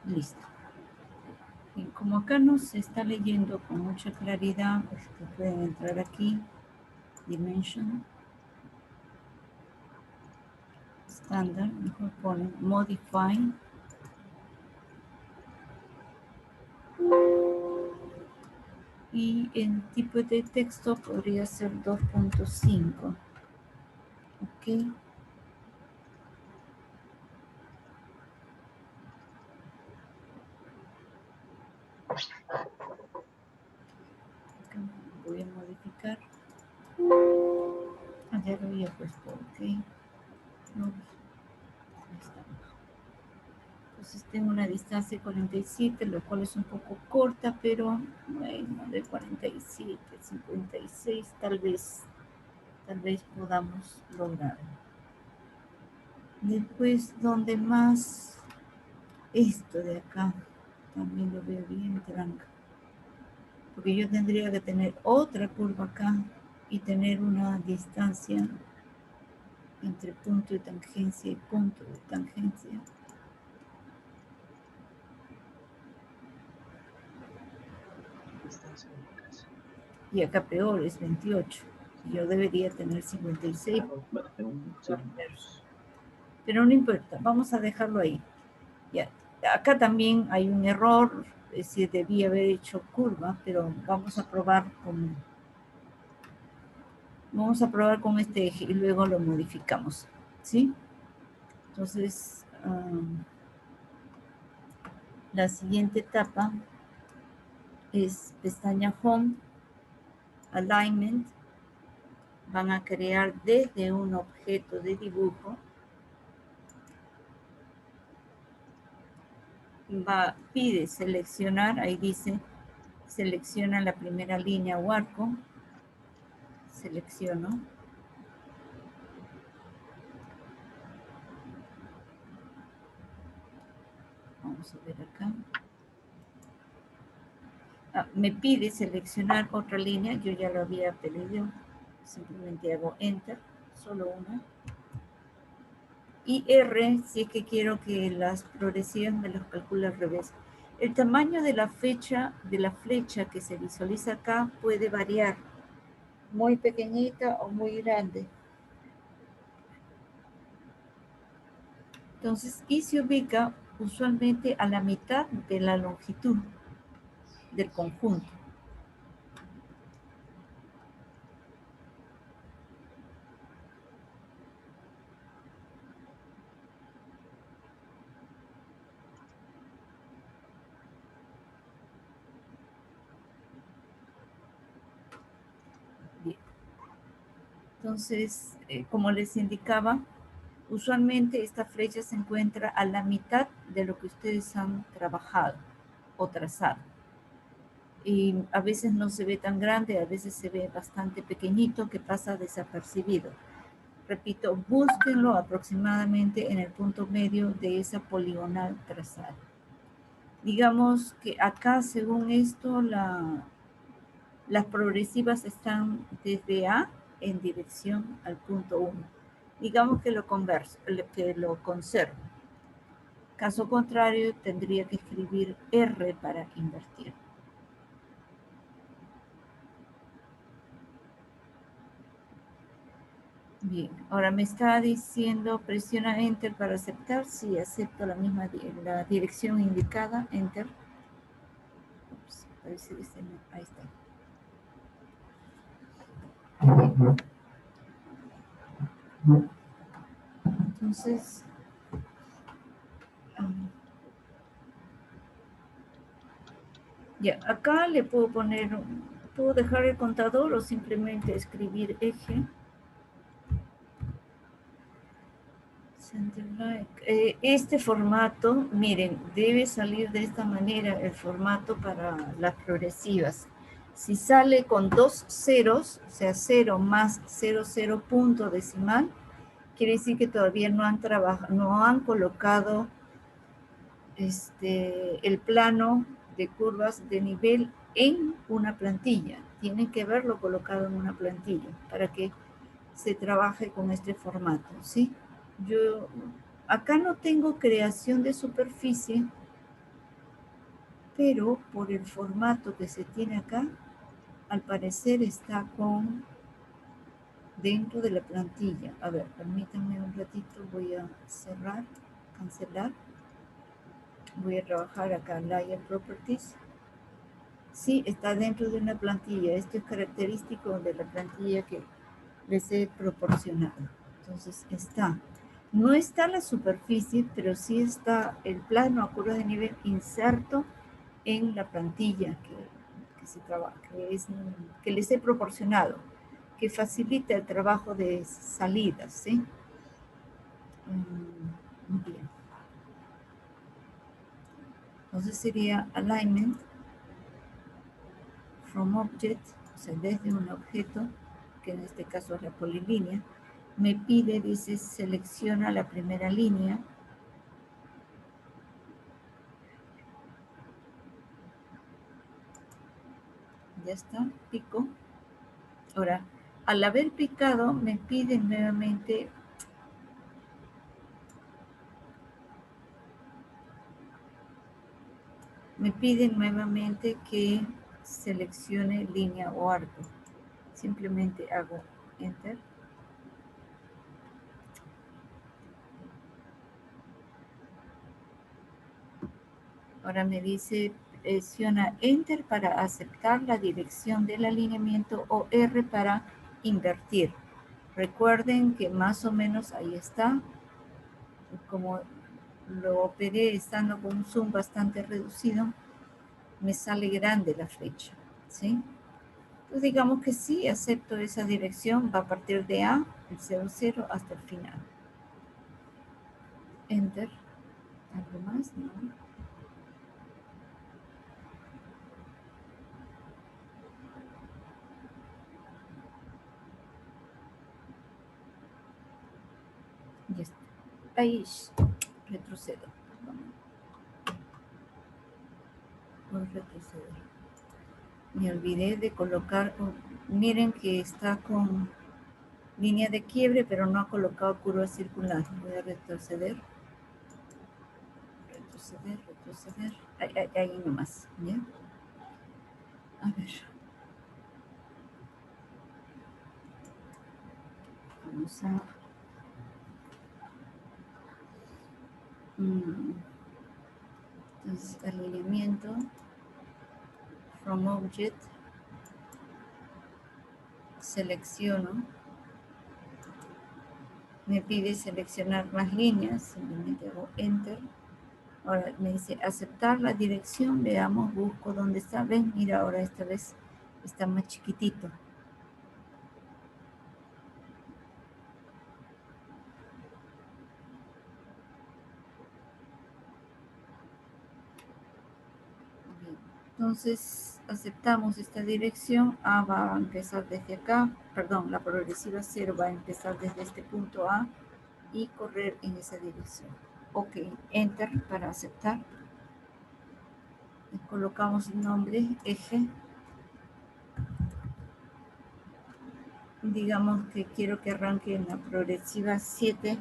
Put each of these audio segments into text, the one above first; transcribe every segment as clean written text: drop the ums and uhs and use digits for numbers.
Listo. Y como acá no se está leyendo con mucha claridad, pueden entrar aquí, Dimension, Standard, mejor ponen Modify. Y el tipo de texto podría ser 2.5. Ok. Voy a modificar. Ya lo había puesto, ok. No, ahí estamos. Entonces tengo una distancia de 47, lo cual es un poco corta, pero bueno, de 47, 56, tal vez podamos lograrlo. Después, donde más, esto de acá, también lo veo bien tranca. Porque yo tendría que tener otra curva acá y tener una distancia entre punto de tangencia y punto de tangencia. Y acá peor, es 28. Yo debería tener 56. Pero no importa, vamos a dejarlo ahí. Ya. Acá también hay un error, es decir, debía haber hecho curva, pero vamos a probar con este eje y luego lo modificamos, ¿sí? Entonces, la siguiente etapa es pestaña Home, Alignment. Van a crear desde un objeto de dibujo. Pide seleccionar, ahí dice, selecciona la primera línea o arco. Selecciono. Vamos a ver acá. Me pide seleccionar otra línea, yo ya lo había pedido, simplemente hago Enter, solo una. Y R, si es que quiero que las progresivas me los calcule al revés. El tamaño de la flecha que se visualiza acá puede variar, muy pequeñita o muy grande. Entonces, y se ubica usualmente a la mitad de la longitud del conjunto. Bien. Entonces, como les indicaba, usualmente esta flecha se encuentra a la mitad de lo que ustedes han trabajado o trazado. Y a veces no se ve tan grande, a veces se ve bastante pequeñito que pasa desapercibido. Repito, búsquenlo aproximadamente en el punto medio de esa poligonal trazada. Digamos que acá, según esto, las progresivas están desde A en dirección al punto 1. Digamos que lo conservo. Caso contrario, tendría que escribir R para invertir. Bien, ahora me está diciendo presiona Enter para aceptar. Sí, acepto la dirección indicada, Enter. Ups, parece que ahí está. Entonces, ya, acá le puedo puedo dejar el contador o simplemente escribir eje. Este formato, miren, debe salir de esta manera el formato para las progresivas. Si sale con 2 ceros, o sea, 0 más 00 punto decimal, quiere decir que todavía no han colocado el plano de curvas de nivel en una plantilla. Tienen que verlo colocado en una plantilla para que se trabaje con este formato, ¿sí? Yo acá no tengo creación de superficie pero por el formato que se tiene acá, al parecer está dentro de la plantilla. A ver, permítanme un ratito, voy a cerrar, cancelar. Voy a trabajar acá, Layer Properties. Sí, está dentro de una plantilla. Esto es característico de la plantilla que les he proporcionado. Entonces está. No está la superficie, pero sí está el plano a curva de nivel inserto en la plantilla que se trabaja, que les he proporcionado, que facilita el trabajo de salidas, ¿sí? Bien. Entonces sería alignment from object, o sea, desde un objeto, que en este caso es la polilínea, me pide, dice, selecciona la primera línea. Ya está, pico. Ahora, al haber picado, me pide nuevamente que seleccione línea o arco. Simplemente hago enter. Ahora me dice presiona enter para aceptar la dirección del alineamiento o R para invertir. Recuerden que más o menos ahí está. Como lo operé estando con un zoom bastante reducido, me sale grande la flecha, ¿sí? Entonces digamos que sí, acepto esa dirección, va a partir de A, el 00, hasta el final. Enter. ¿Algo más? No. Ya está. Ahí retrocedo. Voy a retroceder. Me olvidé de colocar, miren que está con línea de quiebre, pero no ha colocado curva circular. Voy a retroceder. Retroceder. Ahí nomás, ¿ya? A ver. Vamos a... entonces, alineamiento. From Object. Selecciono. Me pide seleccionar más líneas. Simplemente hago Enter. Ahora me dice aceptar la dirección. Veamos, busco dónde está. ¿Ven? Mira, ahora esta vez está más chiquitito. Bien. Entonces aceptamos esta dirección. A va a empezar desde acá. Perdón, la progresiva 0 va a empezar desde este punto A y correr en esa dirección. Ok, Enter para aceptar. Le colocamos el nombre, eje. Digamos que quiero que arranque en la progresiva 7000.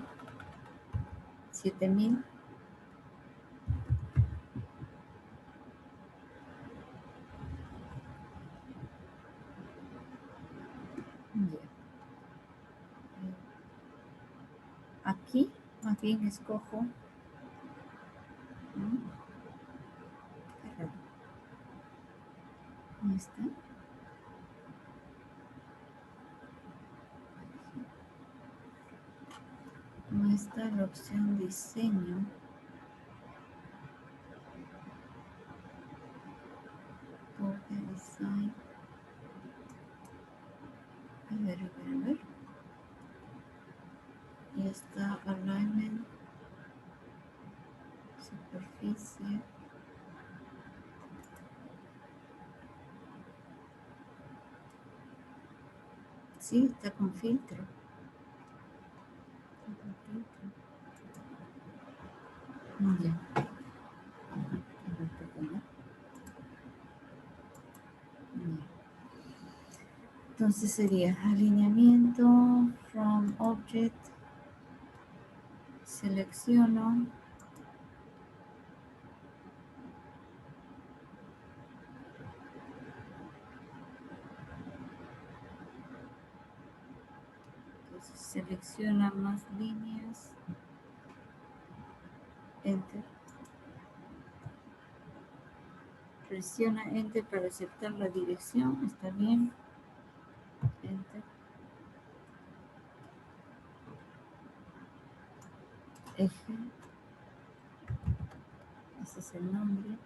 Aquí, más bien escojo. Qué raro. ¿Dónde está? No está la opción diseño. Design. A ver. Y está alignment. Superficie. Sí, está con filtro. Ya. Entonces sería alineamiento, from object, selecciono, Selecciona más líneas. Enter. Presiona Enter para aceptar la dirección. Está bien. Enter. Eje. Ese es el nombre.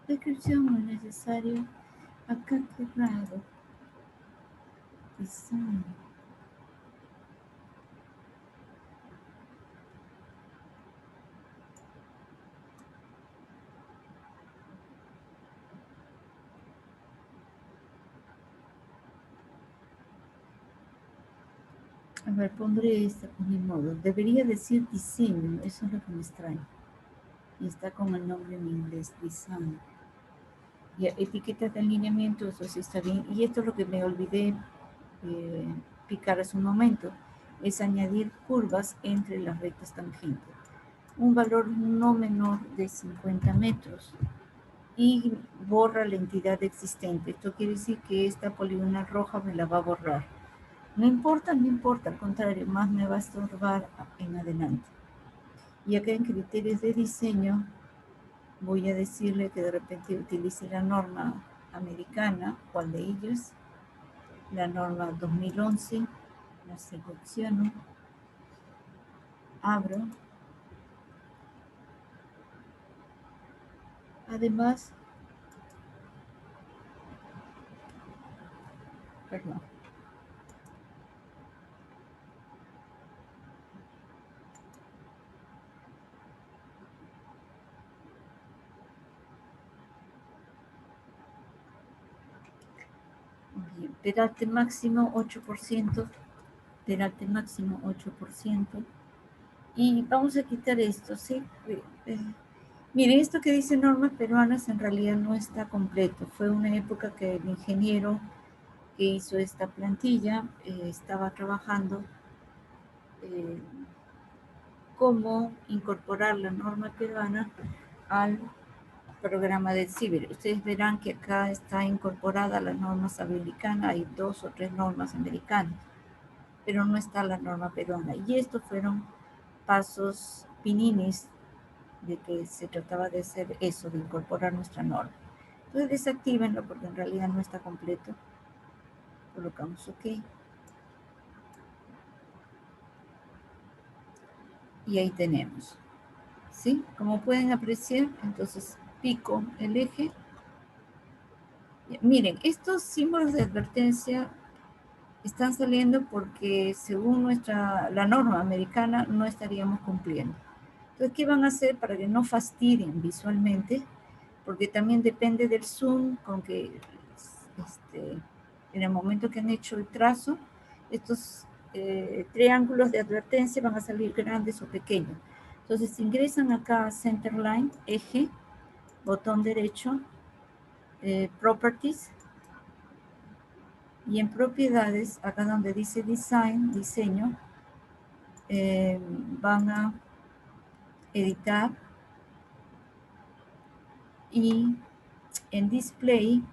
Descripción no es necesario. Acá qué raro. Design. A ver, pondré esta por mi modo. Debería decir diseño, eso es lo que me extraña. Y está con el nombre en inglés, design. Y etiquetas de alineamiento, eso sí está bien. Y esto es lo que me olvidé picar hace un momento, es añadir curvas entre las rectas tangentes. Un valor no menor de 50 metros. Y borra la entidad existente. Esto quiere decir que esta poligonal roja me la va a borrar. No importa, no importa, al contrario, más me va a estorbar en adelante. Y acá en criterios de diseño, voy a decirle que de repente utilice la norma americana, ¿cuál de ellos? La norma 2011, la selecciono, abro. Además, perdón. Bien, peralte máximo 8%, peralte máximo 8%. Y vamos a quitar esto, ¿sí? Miren, esto que dice normas peruanas en realidad no está completo. Fue una época que el ingeniero que hizo esta plantilla estaba trabajando cómo incorporar la norma peruana al programa del CIBER. Ustedes verán que acá está incorporada las normas americanas, hay 2 o 3 normas americanas, pero no está la norma peruana. Y estos fueron pasos pininis de que se trataba de hacer eso, de incorporar nuestra norma. Entonces desactívenlo porque en realidad no está completo. Colocamos OK. Y ahí tenemos. ¿Sí? Como pueden apreciar, entonces pico el eje. Miren, estos símbolos de advertencia están saliendo porque según la norma americana no estaríamos cumpliendo. Entonces, ¿qué van a hacer para que no fastidien visualmente? Porque también depende del zoom con que en el momento que han hecho el trazo, estos triángulos de advertencia van a salir grandes o pequeños. Entonces, ingresan acá a Centerline, eje, botón derecho, Properties, y en propiedades, acá donde dice Design, diseño, van a editar y en Display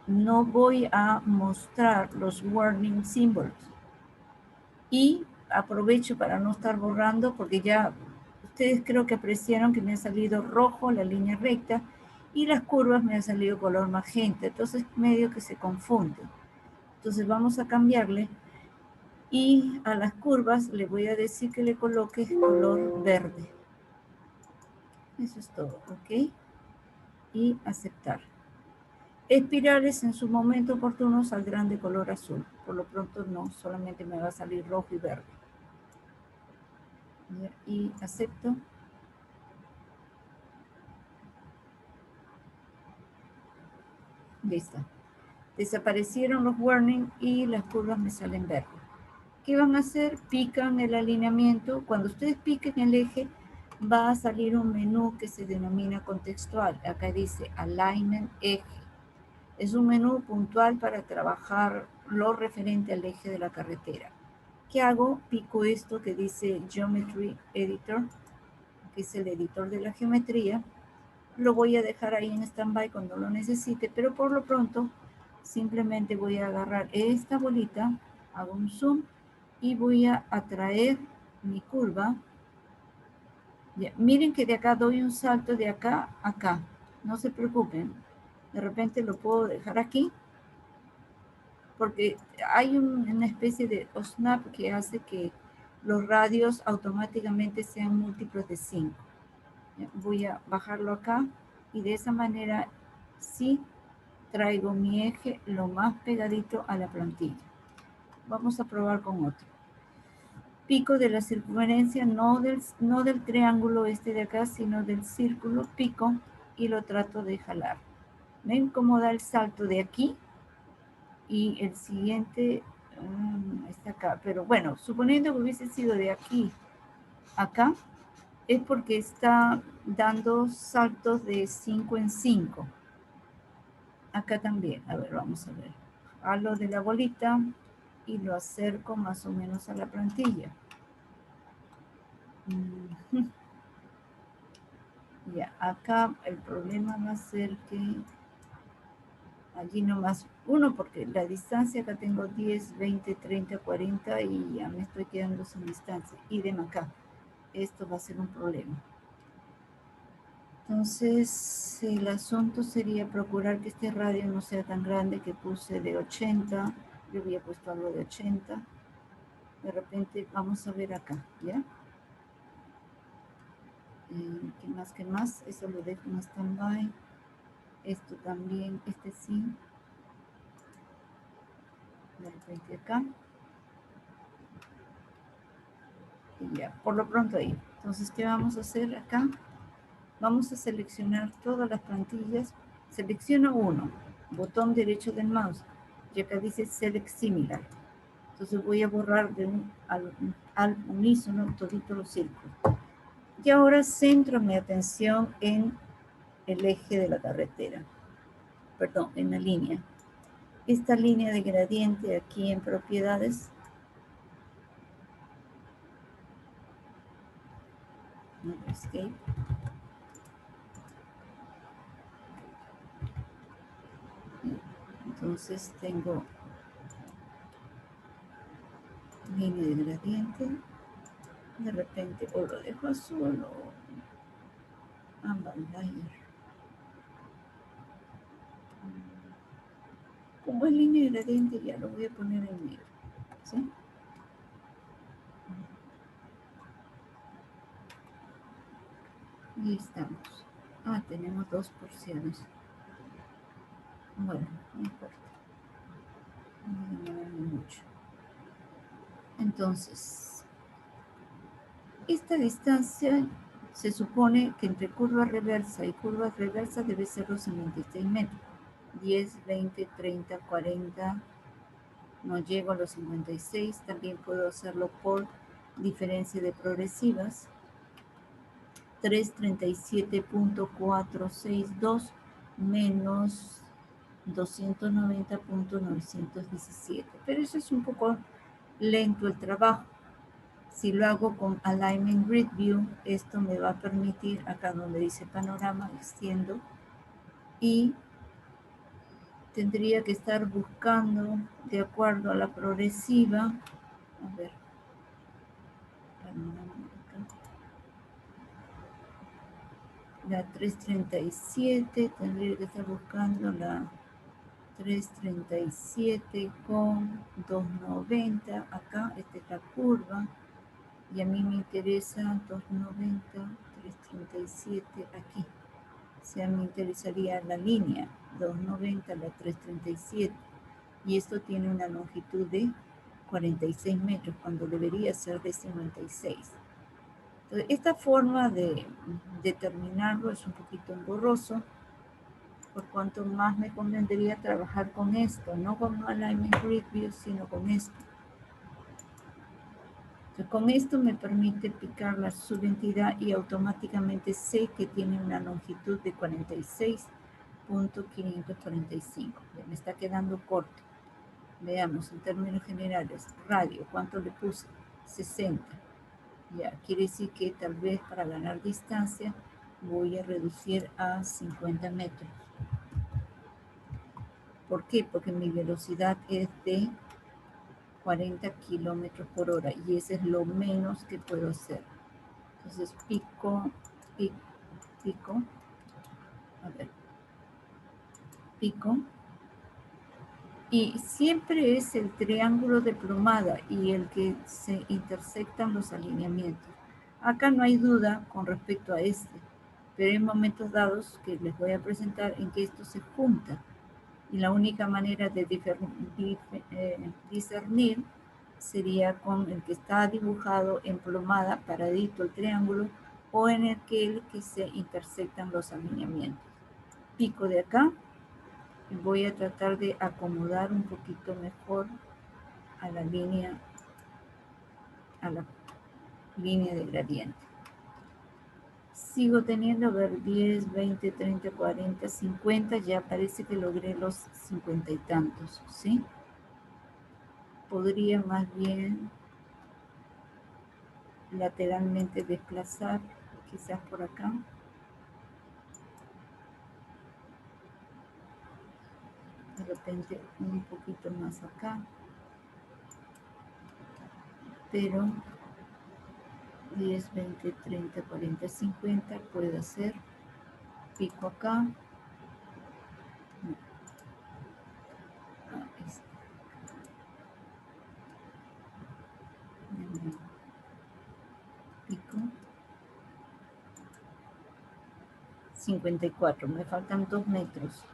no voy a mostrar los warning symbols. Y aprovecho para no estar borrando porque ya ustedes creo que apreciaron que me ha salido rojo la línea recta y las curvas me han salido color magenta. Entonces medio que se confunde. Entonces vamos a cambiarle y a las curvas le voy a decir que le coloque color verde. Eso es todo, ¿ok? Y aceptar. Espirales en su momento oportuno saldrán de color azul. Por lo pronto no, solamente me va a salir rojo y verde. Y acepto. Listo. Desaparecieron los warnings y las curvas me salen verdes. ¿Qué van a hacer? Pican el alineamiento. Cuando ustedes piquen el eje, va a salir un menú que se denomina contextual. Acá dice Alignment Eje. Es un menú puntual para trabajar lo referente al eje de la carretera. ¿Qué hago? Pico esto que dice Geometry Editor, que es el editor de la geometría. Lo voy a dejar ahí en standby cuando lo necesite, pero por lo pronto simplemente voy a agarrar esta bolita, hago un zoom y voy a atraer mi curva. Ya, miren que de acá doy un salto de acá a acá. No se preocupen. De repente lo puedo dejar aquí. Porque hay una especie de OSNAP que hace que los radios automáticamente sean múltiplos de 5. Voy a bajarlo acá y de esa manera sí traigo mi eje lo más pegadito a la plantilla. Vamos a probar con otro. Pico de la circunferencia, no del triángulo este de acá, sino del círculo, pico y lo trato de jalar. ¿Ven cómo da el salto de aquí? Y el siguiente está acá. Pero bueno, suponiendo que hubiese sido de aquí a acá, es porque está dando saltos de 5 en 5. Acá también. A ver, vamos a ver. Halo de la bolita y lo acerco más o menos a la plantilla. Ya, acá el problema va a ser que allí nomás uno, porque la distancia acá tengo 10, 20, 30, 40 y ya me estoy quedando sin distancia. Idem acá. Esto va a ser un problema. Entonces, el asunto sería procurar que este radio no sea tan grande, que puse de 80. Yo había puesto algo de 80. De repente, vamos a ver acá, ¿ya? ¿Qué más? ¿Qué más? Eso lo dejo en stand-by. Esto también, este sí. De repente acá. Y ya, por lo pronto ahí. Entonces, ¿qué vamos a hacer acá? Vamos a seleccionar todas las plantillas. Selecciono uno, botón derecho del mouse, y acá dice Select Similar. Entonces voy a borrar al unísono todito los círculos. Y ahora centro mi atención en el eje de la carretera. Perdón, en la línea. Esta línea de gradiente aquí en propiedades. Escape. Entonces tengo línea de gradiente. De repente o lo dejo azul o ambas layer. Como es línea de gradiente ya lo voy a poner en negro. ¿Sí? Y estamos. Tenemos dos porciones. Bueno, no importa. No demorarme mucho. Entonces, esta distancia se supone que entre curva reversa y curva reversa debe ser los 56 metros. 10, 20, 30, 40. No llego a los 56. También puedo hacerlo por diferencia de progresivas. 337.462 menos 290.917. Pero eso es un poco lento el trabajo. Si lo hago con Alignment Grid View, esto me va a permitir, acá donde dice panorama, extiendo, y tendría que estar buscando de acuerdo a la progresiva, a ver, la 337, tendría que estar buscando la 337 con 290, acá, esta es la curva, y a mí me interesa 290, 337 aquí. O sea, me interesaría la línea 290, la 337, y esto tiene una longitud de 46 metros, cuando debería ser de 56. Entonces, esta forma de determinarlo es un poquito engorroso, por cuanto más me convendría trabajar con esto, no con Alignment Grid View, sino con esto. Entonces, con esto me permite picar la subentidad y automáticamente sé que tiene una longitud de 46.545. Me está quedando corto. Veamos en términos generales. Radio, ¿cuánto le puse? 60. Ya, quiere decir que tal vez para ganar distancia voy a reducir a 50 metros. ¿Por qué? Porque mi velocidad es de 40 kilómetros por hora, y ese es lo menos que puedo hacer. Entonces pico, pico, a ver, pico, y siempre es el triángulo de plomada y el que se intersectan los alineamientos. Acá no hay duda con respecto a este, pero hay momentos dados que les voy a presentar en que esto se junta, y la única manera de discernir sería con el que está dibujado en plomada, paradito el triángulo, o en aquel que se intersectan los alineamientos. Pico de acá y voy a tratar de acomodar un poquito mejor a la línea de gradiente. Sigo teniendo, a ver, 10, 20, 30, 40, 50, ya parece que logré los 50 y tantos, ¿sí? Podría más bien lateralmente desplazar, quizás por acá. De repente un poquito más acá. Pero 10, 20, 30, 40, 50 puede hacer. Pico acá. Pico. 54, me faltan 2 metros.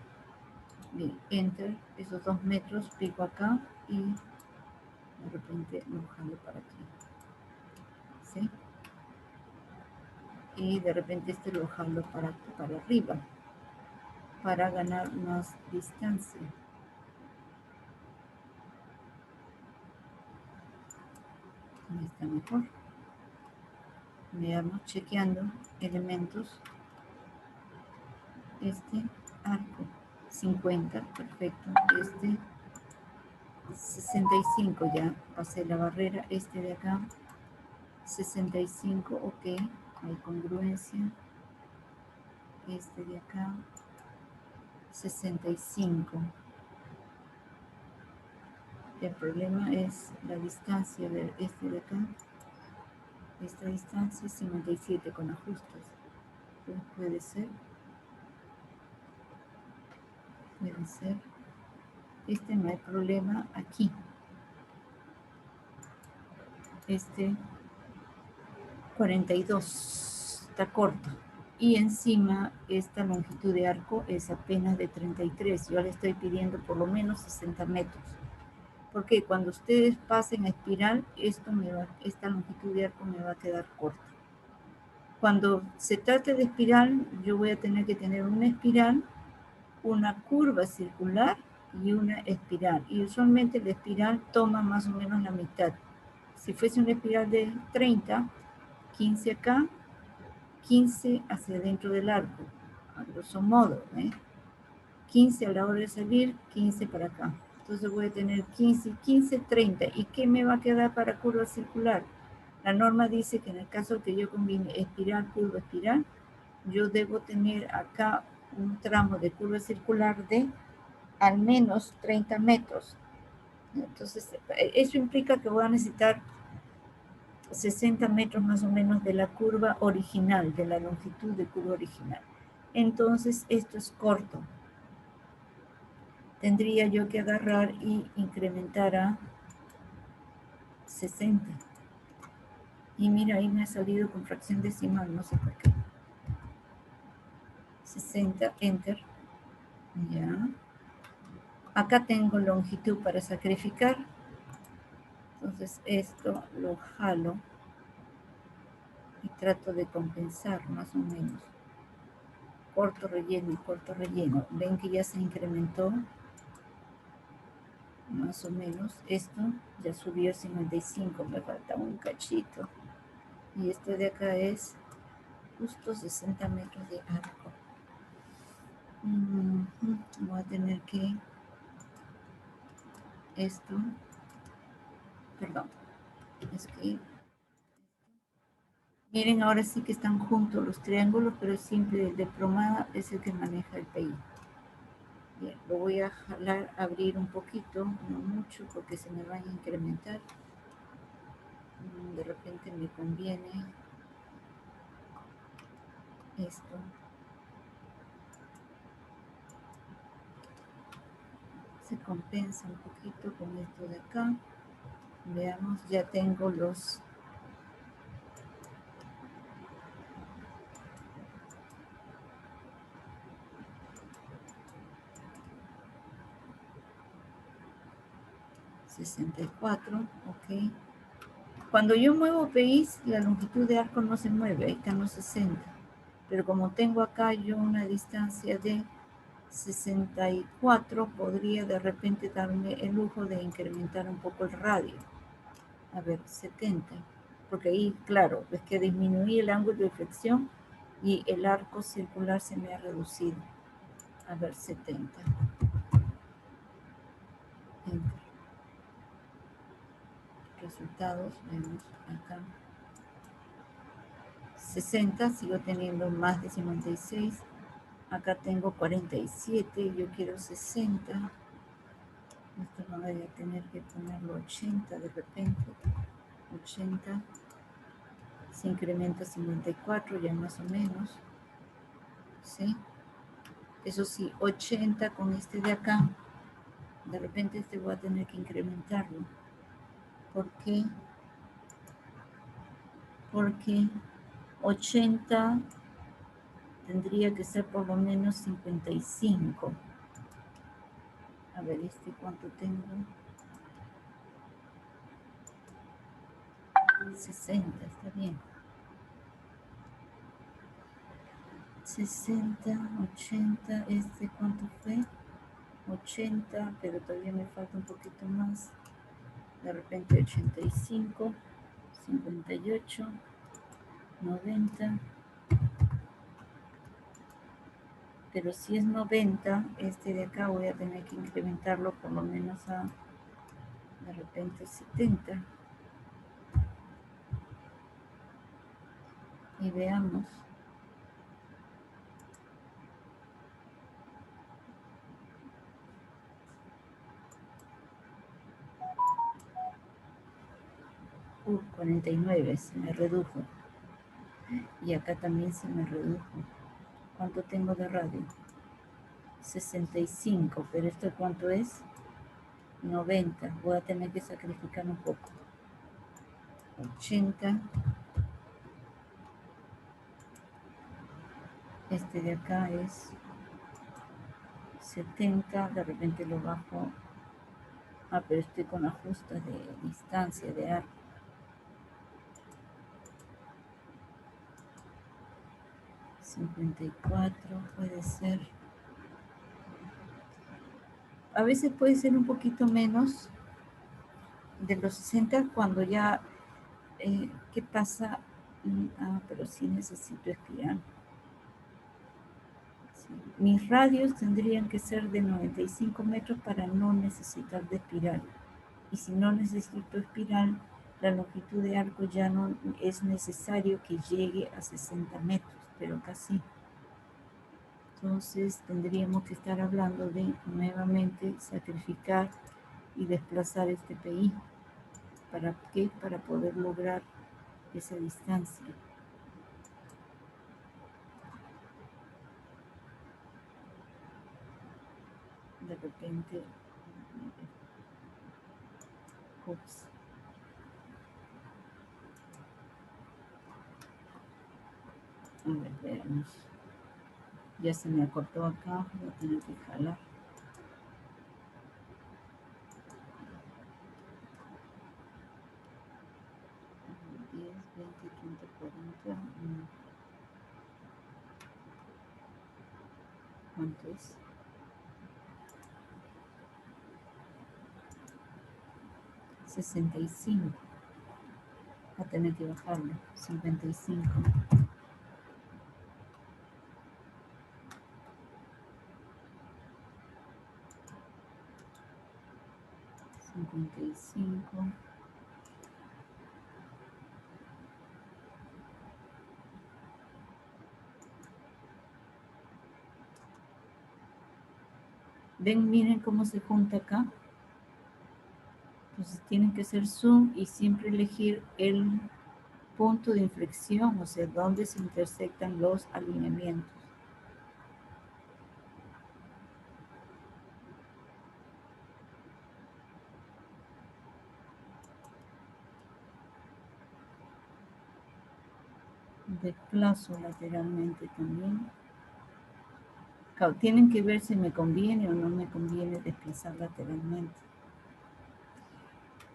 Bien, enter, esos 2 metros, pico acá y de repente lo jalo para aquí. ¿Sí? Y de repente este lo jalo para arriba, para ganar más distancia. Ahí está mejor. Veamos, chequeando elementos. Este arco 50, perfecto. Este 65, ya pasé la barrera. Este de acá 65, ok, hay congruencia. Este de acá 65. El problema es la distancia de este de acá. Esta distancia es 57 con ajustes. Puede ser. Puede ser. Este no hay problema aquí. Este 42 está corto. Y encima esta longitud de arco es apenas de 33. Yo le estoy pidiendo por lo menos 60 metros. Porque cuando ustedes pasen a espiral, esta longitud de arco me va a quedar corta. Cuando se trate de espiral, yo voy a tener que tener una espiral, una curva circular y una espiral. Y usualmente la espiral toma más o menos la mitad. Si fuese una espiral de 30, 15 acá, 15 hacia dentro del arco, a grosso modo, 15 a la hora de salir, 15 para acá. Entonces voy a tener 15, 15, 30. ¿Y qué me va a quedar para curva circular? La norma dice que en el caso que yo combine espiral, curva, espiral, yo debo tener acá un tramo de curva circular de al menos 30 metros. Entonces, eso implica que voy a necesitar 60 metros más o menos de la curva original, de la longitud de curva original. Entonces, esto es corto. Tendría yo que agarrar y incrementar a 60. Y mira, ahí me ha salido con fracción decimal, no sé por qué. 60, enter. Ya. Acá tengo longitud para sacrificar. Entonces esto lo jalo y trato de compensar más o menos. Corto relleno y corto relleno. Ven que ya se incrementó más o menos. Esto ya subió 55, me falta un cachito. Y esto de acá es justo 60 metros de arco. Voy a tener que esto, perdón, es que miren, ahora sí que están juntos los triángulos, pero siempre el de plomada es el que maneja el PI. Bien, lo voy a jalar, abrir un poquito, no mucho, porque se me van a incrementar. De repente me conviene esto. Se compensa un poquito con esto de acá. Veamos, ya tengo los 64, ok. Cuando yo muevo PX, la longitud de arco no se mueve, ahí están los 60. Pero como tengo acá yo una distancia de 64, podría de repente darme el lujo de incrementar un poco el radio. A ver, 70. Porque ahí, claro, es que disminuí el ángulo de flexión y el arco circular se me ha reducido. A ver, 70. Enter. Resultados, vemos acá. 60, sigo teniendo más de 56. Acá tengo 47, yo quiero 60. Esto no voy a tener que ponerlo 80 de repente. 80. Se incrementa 54, ya más o menos. ¿Sí? Eso sí, 80 con este de acá. De repente este voy a tener que incrementarlo. ¿Por qué? Porque 80 tendría que ser por lo menos 55. A ver, este cuánto tengo. 60, está bien. 60, 80, este cuánto fue. 80, pero todavía me falta un poquito más. De repente 85, 58, 90. Pero si es 90, este de acá voy a tener que incrementarlo por lo menos a de repente 70. Y veamos. Uh, 49, se me redujo. Y acá también se me redujo. ¿Cuánto tengo de radio? 65, pero ¿esto cuánto es? 90. Voy a tener que sacrificar un poco. 80. Este de acá es 70. De repente lo bajo. Ah, pero estoy con ajustes de distancia de arco. 54 puede ser. A veces puede ser un poquito menos de los 60 cuando ya, ¿qué pasa? Ah, pero sí necesito espiral. Sí. Mis radios tendrían que ser de 95 metros para no necesitar de espiral. Y si no necesito espiral, la longitud de arco ya no es necesario que llegue a 60 metros, pero casi. Entonces tendríamos que estar hablando de nuevamente sacrificar y desplazar este PI. ¿Para qué? Para poder lograr esa distancia. De repente, ups. A ver, veamos. Ya se me acortó acá, voy a tener que jalar. 10, 20, 30, 40. ¿Cuánto es? 65. Va a tener que bajarlo. 55. 55. ¿Ven? Miren cómo se junta acá. Entonces tienen que hacer zoom y siempre elegir el punto de inflexión, o sea, donde se intersectan los alineamientos. Desplazo lateralmente también. Claro, tienen que ver si me conviene o no me conviene desplazar lateralmente.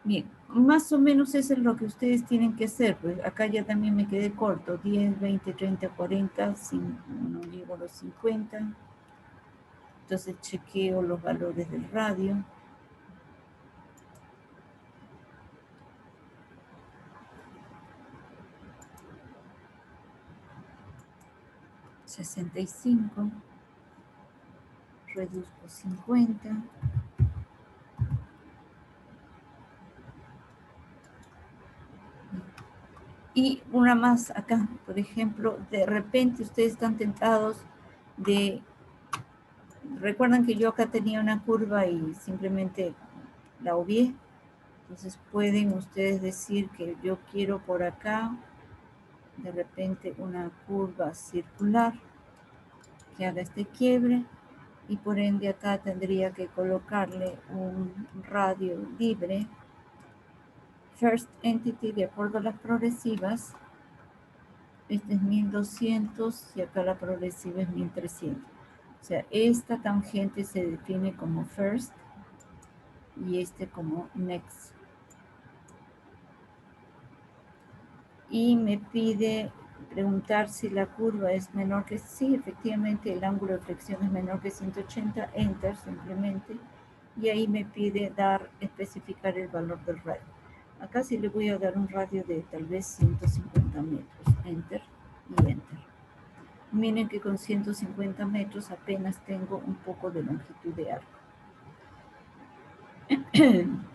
Bien, más o menos eso es lo que ustedes tienen que hacer. Pues acá ya también me quedé corto. 10, 20, 30, 40, no llego a los 50. Entonces chequeo los valores del radio. 65. Reduzco 50. Y una más acá, por ejemplo, de repente ustedes están tentados de... Recuerdan que yo acá tenía una curva y simplemente la obvié. Entonces pueden ustedes decir que yo quiero por acá, de repente una curva circular que haga este quiebre. Y por ende acá tendría que colocarle un radio libre. First Entity de acuerdo a las progresivas. Este es 1200 y acá la progresiva es 1300. O sea, esta tangente se define como first y este como next. Y me pide preguntar si la curva es menor que... Sí, efectivamente el ángulo de flexión es menor que 180. Enter simplemente. Y ahí me pide especificar el valor del radio. Acá sí le voy a dar un radio de tal vez 150 metros. Enter y enter. Miren que con 150 metros apenas tengo un poco de longitud de arco.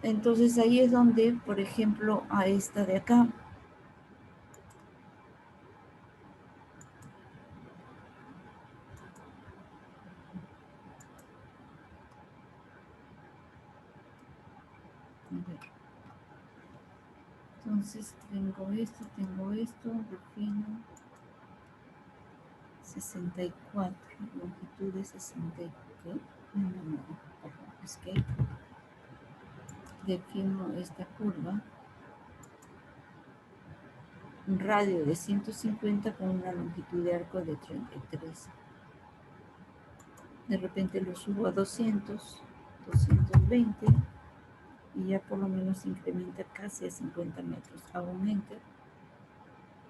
Entonces ahí es donde, por ejemplo, a esta de acá, entonces tengo esto, defino 64, longitud de 64, es que defino esta curva, un radio de 150 con una longitud de arco de 33. De repente lo subo a 200, 220 y ya por lo menos incrementa casi a 50 metros. Hago un enter.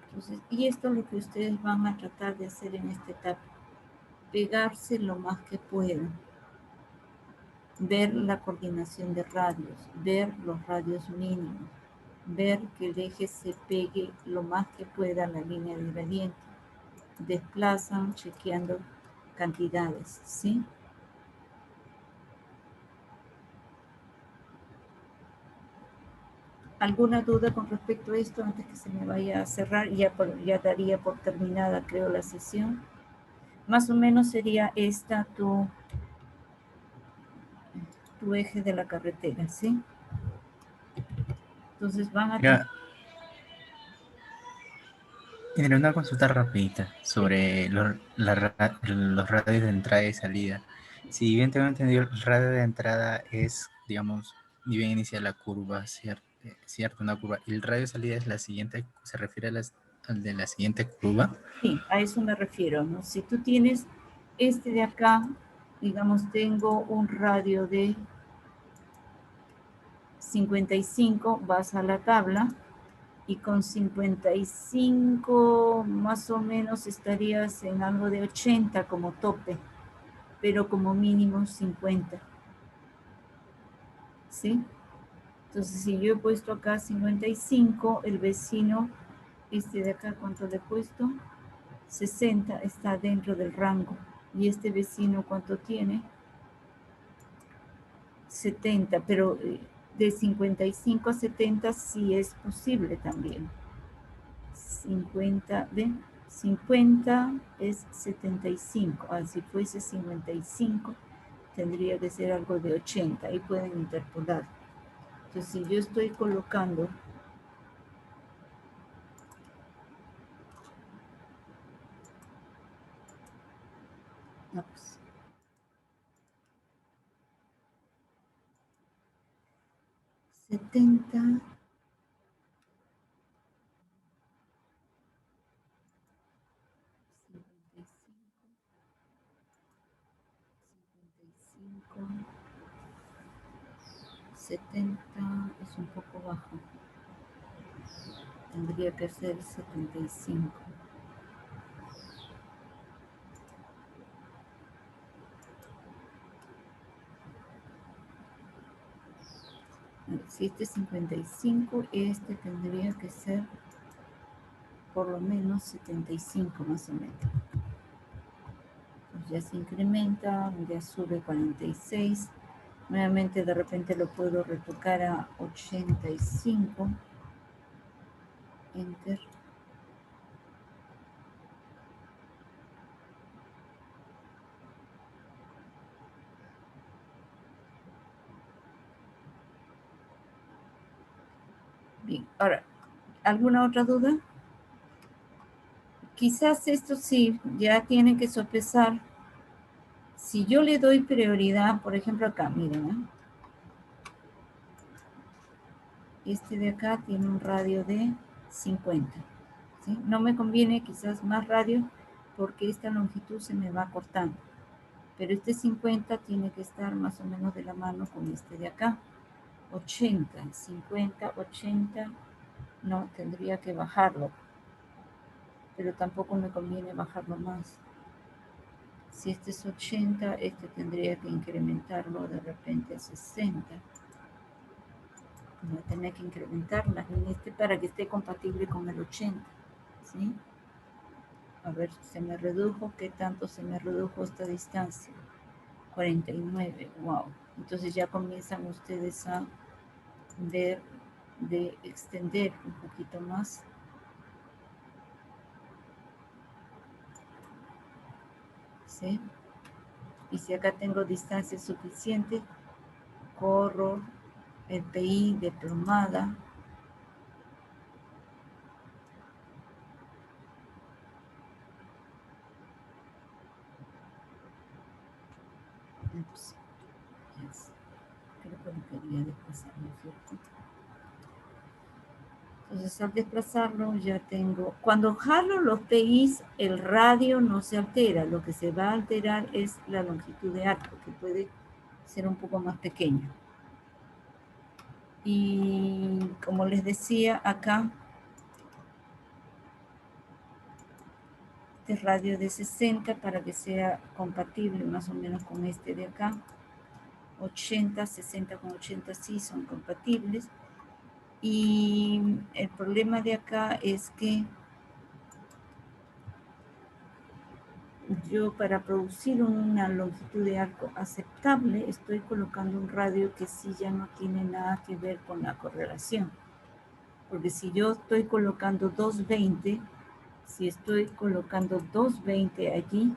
Entonces, y esto es lo que ustedes van a tratar de hacer en esta etapa. Pegarse lo más que puedan. Ver la coordinación de radios, ver los radios mínimos, ver que el eje se pegue lo más que pueda a la línea de gradiente. Desplazan chequeando cantidades, ¿sí? ¿Alguna duda con respecto a esto antes que se me vaya a cerrar? Ya daría por terminada, creo, la sesión. Más o menos sería esta tu eje de la carretera, ¿sí? Entonces van a... Mira, una consulta rapidita sobre los radios de entrada y salida. Si bien tengo entendido, el radio de entrada es, digamos, ni bien inicia la curva, ¿cierto? Una curva. Y el radio de salida es la siguiente, se refiere al de la siguiente curva. Sí, a eso me refiero, ¿no? Si tú tienes este de acá, digamos, tengo un radio de 55, vas a la tabla y con 55 más o menos estarías en algo de 80 como tope, pero como mínimo 50. ¿Sí? Entonces, si yo he puesto acá 55, el vecino, este de acá, ¿cuánto le he puesto? 60, está dentro del rango. ¿Y este vecino cuánto tiene? 70, pero de 55 a 70 sí es posible también. 50, ¿ven? 50 es 75. Si fuese 55, tendría que ser algo de 80, ahí pueden interpolar. Entonces, si yo estoy colocando no, pues, 70, 70 es un poco bajo. Tendría que ser 75. Si este es 55, este tendría que ser por lo menos 75 más o menos. Pues ya se incrementa, ya sube 46. Nuevamente de repente lo puedo retocar a 85. Enter. Bien, ahora, ¿alguna otra duda? Quizás esto sí, ya tienen que sopesar. Si yo le doy prioridad, por ejemplo acá, miren, ¿eh? Este de acá tiene un radio de 50. ¿Sí? No me conviene quizás más radio porque esta longitud se me va cortando. Pero este 50 tiene que estar más o menos de la mano con este de acá. 80, 50, 80, no, tendría que bajarlo. Pero tampoco me conviene bajarlo más. Si este es 80, este tendría que incrementarlo de repente a 60. Voy a tener que incrementarla en este para que esté compatible con el 80. ¿Sí? A ver, se me redujo. ¿Qué tanto se me redujo esta distancia? 49. Wow. Entonces ya comienzan ustedes a ver de extender un poquito más. ¿Sí? Y si acá tengo distancia suficiente, corro el PI de plomada. Ups. Yes. Creo que lo quería desplazar, ¿no es cierto? Entonces al desplazarlo ya tengo, cuando jalo los PIs, el radio no se altera, lo que se va a alterar es la longitud de arco, que puede ser un poco más pequeño. Y como les decía acá, este radio de 60 para que sea compatible más o menos con este de acá. 80, 60 con 80 sí son compatibles. Y el problema de acá es que yo para producir una longitud de arco aceptable estoy colocando un radio que sí ya no tiene nada que ver con la correlación. Porque si yo estoy colocando 220, si estoy colocando 220 allí,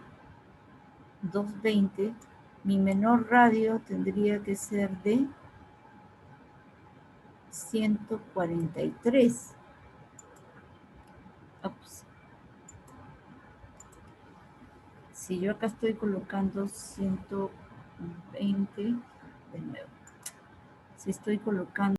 220, mi menor radio tendría que ser de 143. Ups. Si yo acá estoy colocando 120, de nuevo, si estoy colocando